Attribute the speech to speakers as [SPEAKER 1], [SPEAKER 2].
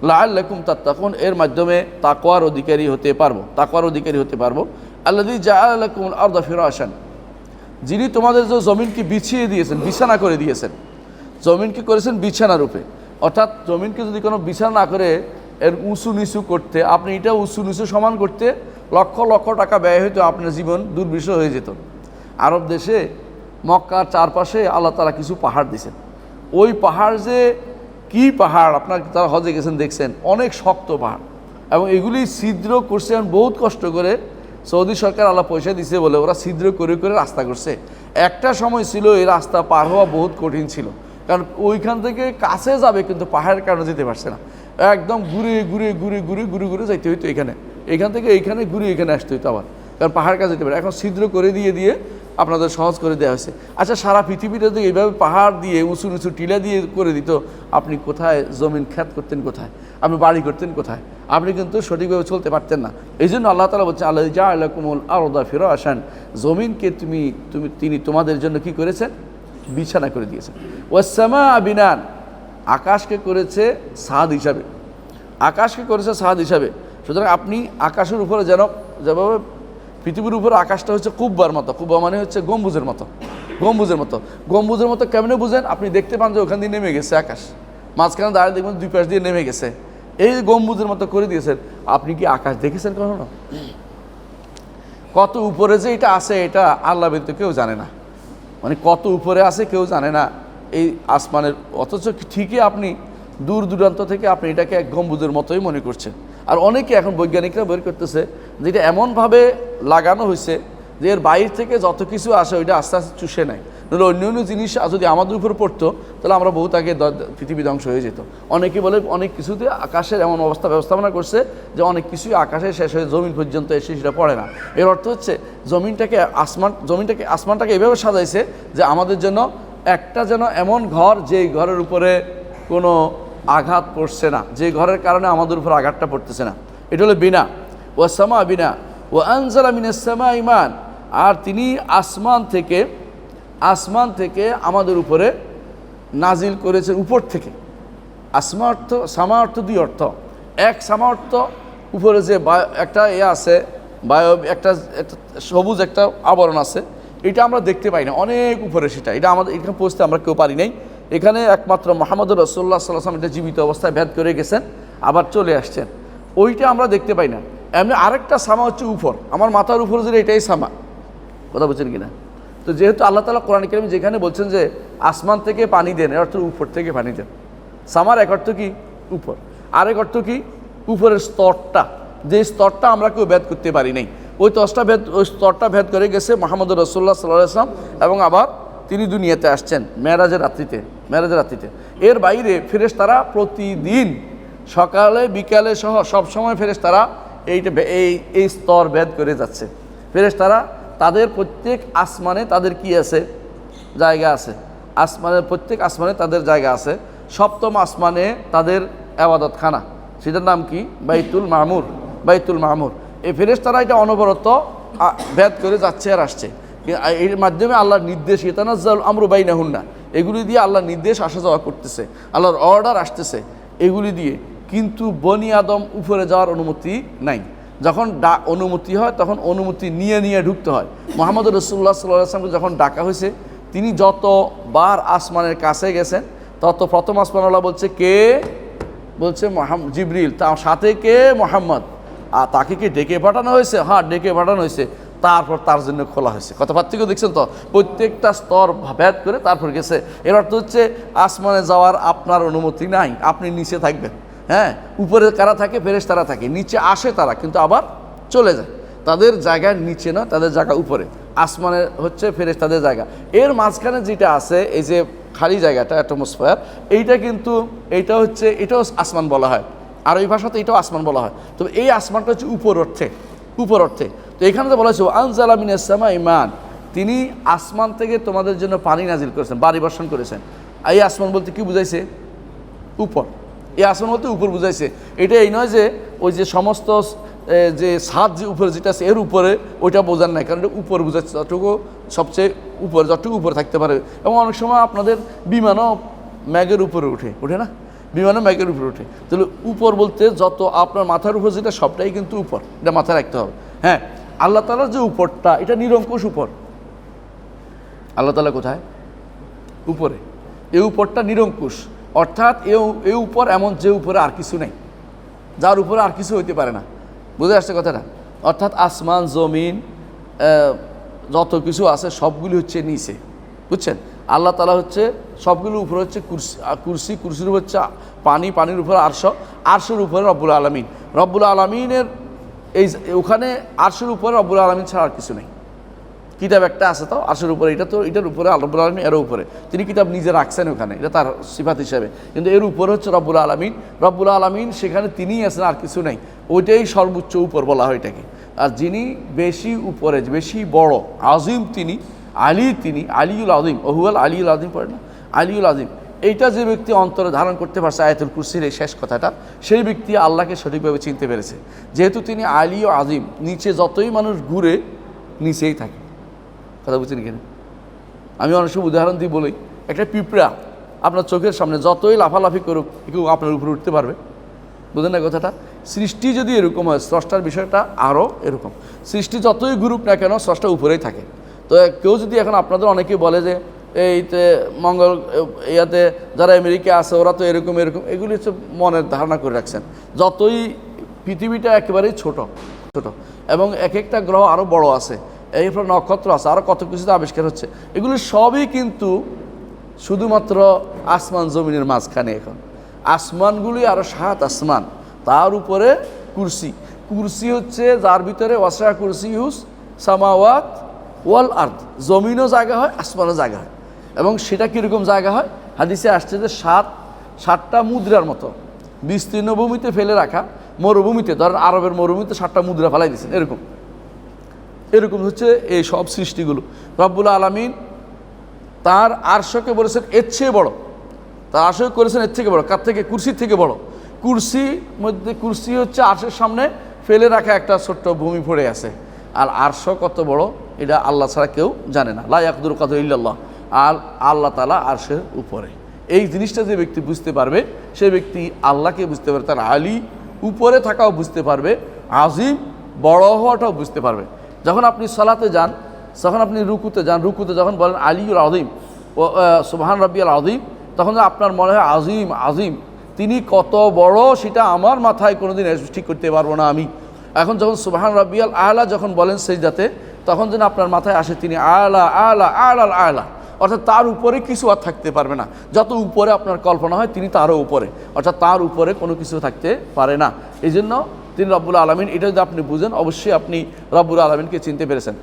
[SPEAKER 1] লাআল্লাকুম তাত্তাকুন, এর মাধ্যমে তাকওয়ার অধিকারী হতে পারবো। আল্লাযী জাআলা লাকুমুল আরদা ফিরাশান, যিনি তোমাদের যে জমিনকে বিছিয়ে দিয়েছেন, বিছানা করে দিয়েছেন, জমিনকে করেছেন বিছানা রূপে। অর্থাৎ জমিনকে যদি কোনো বিছানা না করে এর উঁচু নিচু করতে, আপনি এটা উঁচু নিচু সমান করতে লক্ষ লক্ষ টাকা ব্যয় হইতো, আপনার জীবন দুর্বিষহ হয়ে যেত। আরব দেশে মক্কার চারপাশে আল্লাহ তাআলা কিছু পাহাড় দিয়েছেন। ওই পাহাড় যে কি পাহাড়, আপনার তারা হজে গেছেন দেখছেন, অনেক শক্ত পাহাড়, এবং এগুলি ছিদ্র করছে বহুত কষ্ট করে। সৌদি সরকার আল্লাহ পয়সা দিছে বলে ওরা ছিদ্র করে করে রাস্তা করছে। একটা সময় ছিল এই রাস্তা পার হওয়া বহুত কঠিন ছিল, কারণ ওইখান থেকে কাছে যাবে কিন্তু পাহাড়ের কারণে যেতে পারছে না, একদম ঘুরে ঘুরে ঘুরে ঘুরে ঘুরে ঘুরে যাইতে হইতো। এইখান থেকে এইখানে ঘুরে এখানে আসতে হইতো আবার, কারণ পাহাড় কাছে যেতে পারে। এখন ছিদ্র করে দিয়ে আপনাদের সহজ করে দেওয়া হয়েছে। আচ্ছা, সারা পৃথিবীতে যদি এইভাবে পাহাড় দিয়ে উঁচু নিচু টিলা দিয়ে করে দিত, আপনি কোথায় জমিন খ্যাত করতেন, কোথায় আপনি বাড়ি করতেন, কোথায় আপনি কিন্তু সঠিকভাবে চলতে পারতেন না। এই জন্য আল্লাহ তাআলা বলছেন আল্লাযী জাআলা লাকুমুল আরদা ফিরাশান, জমিনকে তিনি তোমাদের জন্য কি করেছেন, বিছানা করে দিয়েছেন। ওয়াস সামাআ বিনান, আকাশকে করেছে ছাদ হিসাবে। সুতরাং আপনি আকাশের উপরে যেভাবে পৃথিবীর উপরে আকাশটা হচ্ছে কুব্বার মতো, কুব্বা মানে হচ্ছে গম্বুজের মতো। কেমনে বুঝেন? আপনি দেখতে পান যে ওখান দিয়ে নেমে গেছে আকাশ, মাঝখানে দাঁড়িয়ে দেখবেন দুই পাশ দিয়ে নেমে গেছে, এই গম্বুজের মতো করে দিয়েছেন। আপনি কি আকাশ দেখেছেন কখনো? কত উপরে যে এটা আছে, এটা আল্লাহ ব্যতীত কেউ জানে না, মানে কত উপরে আছে কেউ জানে না এই আসমানের। অথচ ঠিকই আপনি দূর দূরান্ত থেকে আপনি এটাকে এক গম্বুজের মতোই মনে করছেন। আর অনেকে এখন বৈজ্ঞানিকরা বের করতেছে যে এটা এমনভাবে লাগানো হয়েছে যে এর বাইরে থেকে যত কিছু আসে ওইটা আস্তে আস্তে চুষে নেয়। নাহলে অন্য জিনিস যদি আমাদের উপর পড়তো তাহলে আমরা বহুত আগে পৃথিবী ধ্বংস হয়ে যেত। অনেকে বলে অনেক কিছুতে আকাশের এমন ব্যবস্থাপনা করছে যে অনেক কিছুই আকাশে শেষ হয়ে জমিন পর্যন্ত এসে সেটা পড়ে না। এর অর্থ হচ্ছে আসমানটাকে এভাবে সাজাইছে যে আমাদের জন্য একটা যেন এমন ঘর, যেই ঘরের উপরে কোনো আঘাত পড়ছে না, যে ঘরের কারণে আমাদের উপর আঘাতটা পড়তেছে না। এটা হলো বিনা। ও সামা বিনা ও আনজালা মিনাস সামাই মান, আর তিনি আসমান থেকে আমাদের উপরে নাজিল করেছেন উপর থেকে। সামা অর্থ দুই অর্থ। এক, সামা অর্থ উপরে যে একটা আছে, একটা সবুজ একটা আবরণ আছে, এটা আমরা দেখতে পাই না, অনেক উপরে সেটা, এটা আমাদের এখানে পৌঁছতে আমরা কেউ পারি নাই। এখানে একমাত্র মুহাম্মদুর রাসূলুল্লাহ সাল্লাল্লাহু আলাইহি ওয়াসাল্লাম এটা জীবিত অবস্থায় ভেদ করে গেছেন, আবার চলে আসছেন, ওইটা আমরা দেখতে পাই না। এমনি আরেকটা সামা হচ্ছে উপর, আমার মাথার উপরে যে এটাই সামা, কথা বলছেন কিনা? তো যেহেতু আল্লাহ তাআলা কোরআন কারীমে যেখানে বলছেন যে আসমান থেকে পানি দেন, এর অর্থ উপর থেকে পানি দেন। সামার এক অর্থ কি? উপর। আরেক অর্থ কি? উপরের স্তরটা, যে স্তরটা আমরা কেউ ভেদ করতে পারি নাই, ওই স্তরটা ভেদ করে গেছে মুহাম্মদুর রাসূলুল্লাহ সাল্লাল্লাহু আলাইহি ওয়াসাল্লাম, এবং আবার তিনি দুনিয়াতে আসছেন মেরাজের রাত্রিতে। এর বাইরে ফেরেশতারা প্রতিদিন সকালে বিকালে সহ সবসময় ফেরেশতারা এই স্তর ভেদ করে যাচ্ছে। ফেরেশতারা তাদের প্রত্যেক আসমানে তাদের কি আছে? জায়গা আছে। প্রত্যেক আসমানে তাদের জায়গা আছে। সপ্তম আসমানে তাদের ইবাদতখানা, সেটার নাম কি? বাইতুল মামুর। এই ফেরেশতারা এটা অনবরত ভেদ করে যাচ্ছে আর আসছে। এর মাধ্যমে আল্লাহর নির্দেশ, ইয়াতানাজ্জালুল আমরু বাইনাহুন্না, এগুলি দিয়ে আল্লাহর নির্দেশ আসা যাওয়া করতেছে, আল্লাহর অর্ডার আসতেছে এগুলি দিয়ে। কিন্তু বনি আদম উপরে যাওয়ার অনুমতি নাই। যখন অনুমতি হয় তখন অনুমতি নিয়ে ঢুকতে হয়। মুহাম্মদুর রাসূলুল্লাহ সাল্লাল্লাহু আলাইহি ওয়াসাল্লামকে যখন ডাকা হয়েছে, তিনি যতবার আসমানের কাছে গেছেন তত প্রথম আসমানওয়ালা বলছে কে? বলছে জিবরিল। তার সাথে কে? মুহাম্মদ। আর তাকে কি ডেকে পাঠানো হয়েছে? হ্যাঁ, ডেকে পাঠানো হয়েছে। তারপর তার জন্য খোলা হয়েছে। কথা পার্থক্য দেখছেন তো? প্রত্যেকটা স্তর ভেদ করে তারপর গেছে। এর অর্থ হচ্ছে আসমানে যাওয়ার আপনার অনুমতি নাই, আপনি নিচে থাকবেন। হ্যাঁ, উপরে কারা থাকে? ফেরেশতারা থাকে। নিচে আসে তারা, কিন্তু আবার চলে যায়। তাদের জায়গা নিচে না, তাদের জায়গা উপরে। আসমানে হচ্ছে ফেরেশতাদের জায়গা। এর মাঝখানে যেটা আছে, এই যে খালি জায়গাটা, অ্যাটমসফিয়ার, এটাও আসমান বলা হয়। আর ওই ভাষাতে এটাও আসমান বলা হয়। তবে এই আসমানটা হচ্ছে উপর অর্থে। তো এখানে তো বলা হয়েছে আনজালা মিনাস সামাই মান, তিনি আসমান থেকে তোমাদের জন্য পানি নাজিল করেছেন, বাড়ি বর্ষণ করেছেন। এই আসমান বলতে কি বুঝাইছে? উপর। এই আসমান বলতে উপর বুঝাইছে। এটা এই নয় যে ওই যে সমস্ত যে ছাদ যে উপরে যেটা আছে এর উপরে, ওইটা বোঝার নাই, কারণ এটা উপর বুঝাচ্ছে, যতটুকু সবচেয়ে উপরে, যতটুকু উপরে থাকতে পারে। এবং অনেক সময় আপনাদের বিমানও ম্যাগের উপরে ওঠে না? বিমানও মেঘের উপরে ওঠে। তাহলে উপর বলতে যত আপনার মাথার উপর যেটা সবটাই কিন্তু উপর, এটা মাথায় রাখতে হবে। হ্যাঁ, আল্লাহ তাআলার যে উপরটা এটা নিরঙ্কুশ উপর। আল্লাহ তাআলা কোথায়? উপরে। এই উপরটা নিরঙ্কুশ, অর্থাৎ এ উপর এমন যে উপরে আর কিছু নেই, যার উপরে আর কিছু হইতে পারে না। বুঝে আসছে কথাটা? অর্থাৎ আসমান জমিন যত কিছু আছে সবগুলি হচ্ছে নিচে, বুঝছেন? আল্লাহ তাআলা হচ্ছে সবগুলোর উপরে হচ্ছে কুরসির উপর হচ্ছে পানি, পানির উপরে আরশের উপরে রব্বুল আলামিন। রব্বুল আলামিনের এই ওখানে আরশের উপরে রব্বুল আলামিন ছাড়া আর কিছু নেই। কিতাব একটা আছে তো আরশের উপরে, এটা তো এটার উপরে রব্বুল আলামিন, এর উপরে তিনি কিতাব নিজে রাখছেন ওখানে, এটা তার সিফাত হিসাবে। কিন্তু এর উপরে হচ্ছে রব্বুল আলামিন। রব্বুল আলামিন সেখানে তিনিই আছেন, আর কিছু নেই। ওইটাই সর্বোচ্চ উপর বলা হয় এটাকে। আর যিনি বেশি উপরে, বেশি বড়, আজিম তিনি, তিনি আলিউল আযীম, ওহুয়াল আলিউল আযীম পড়ে না, আলিউল আযীম। এইটা যে ব্যক্তি অন্তরে ধারণ করতে পারছে আয়াতুল কুরসির এই শেষ কথাটা, সেই ব্যক্তি আল্লাহকে সঠিকভাবে চিনতে পেরেছে। যেহেতু তিনি আলী ও আযীম, নিচে যতই মানুষ ঘুরে নিচেই থাকে। কথা বুঝছেন কিনা? আমি অনেক সময় উদাহরণ দিয়ে বলি, একটা পিঁপড়া আপনার চোখের সামনে যতই লাফালাফি করুক কেউ আপনার উপরে উঠতে পারবে? বুঝলেন না কথাটা? সৃষ্টি যদি এরকম হয়, স্রষ্টার বিষয়টা আরও এরকম। সৃষ্টি যতই ঘুরুক না কেন, স্রষ্টা উপরেই থাকে। তো কেউ যদি এখন আপনাদের অনেকে বলে যে এইতে মঙ্গল ইয়াতে যারা আমেরিকা আছে ওরা তো এরকম, এগুলি হচ্ছে মনের ধারণা করে রাখছেন। যতই পৃথিবীটা একেবারেই ছোট এবং এক একটা গ্রহ আরও বড় আছে, এরপর নক্ষত্র আছে, আরও কত কিছুতে আবিষ্কার হচ্ছে। এগুলি সবই কিন্তু শুধুমাত্র আসমান জমিনের মাঝখানে। এখন আসমানগুলি আরও 7 আসমান, তার উপরে কুরসি হচ্ছে যার ভিতরে ওয়াসা কুরসি হুস সামাওয়াত ওয়াল আরদ, জমিনও জায়গা হয়, আসমানও জায়গা হয়। এবং সেটা কীরকম জায়গা হয়? হাদিসে আসছে যে 7টা মুদ্রার মতো বিস্তীর্ণ ভূমিতে ফেলে রাখা, মরুভূমিতে, ধরেন আরবের মরুভূমিতে 7টা মুদ্রা ফেলাই দিয়েছেন, এরকম হচ্ছে এই সব সৃষ্টিগুলো। রব্বুল আলামিন তার আরশকে বলেছেন এর চেয়ে বড়, তার আরশকে করেছেন এর থেকে বড়। কার থেকে? কুরসির থেকে বড়। কুরসি হচ্ছে আরশের সামনে ফেলে রাখা একটা ছোট্ট ভূমি পড়ে আছে। আর আরশ কত বড় এটা আল্লাহ ছাড়া কেউ জানে না। লা ইয়াকদুরু কাদরু ইল্লাল্লাহ। আর আল্লাহ তাআলা আরশের উপরে। এই জিনিসটা যে ব্যক্তি বুঝতে পারবে, সে ব্যক্তি আল্লাহকে বুঝতে পারবে, তার আলী উপরে থাকাও বুঝতে পারবে, আজিম বড় হওয়াটাও বুঝতে পারবে। যখন আপনি সালাতে যান, যখন আপনি রুকুতে যান, রুকুতে যখন বলেন আলিউল আযীম ও সুবহান রাব্বিয়াল আযীম, তখন আপনার মনে হয় আজিম তিনি কত বড় সেটা আমার মাথায় কোনোদিন ঠিক করতে পারবো না আমি। এখন যখন সুবহান রাব্বিয়াল আলা যখন বলেন সেজদাতে, তখন যেন আপনার মাথায় আসে তিনি আলা, অর্থাৎ তার উপরে কিছু আর থাকতে পারবে না। যত উপরে আপনার কল্পনা হয় তিনি তারও উপরে, অর্থাৎ তার উপরে কোনো কিছু থাকতে পারে না। এই জন্য তিনি রব্বুল আলামিন। এটা যদি আপনি বুঝেন, অবশ্যই আপনি রব্বুল আলামিনকে চিনতে পেরেছেন।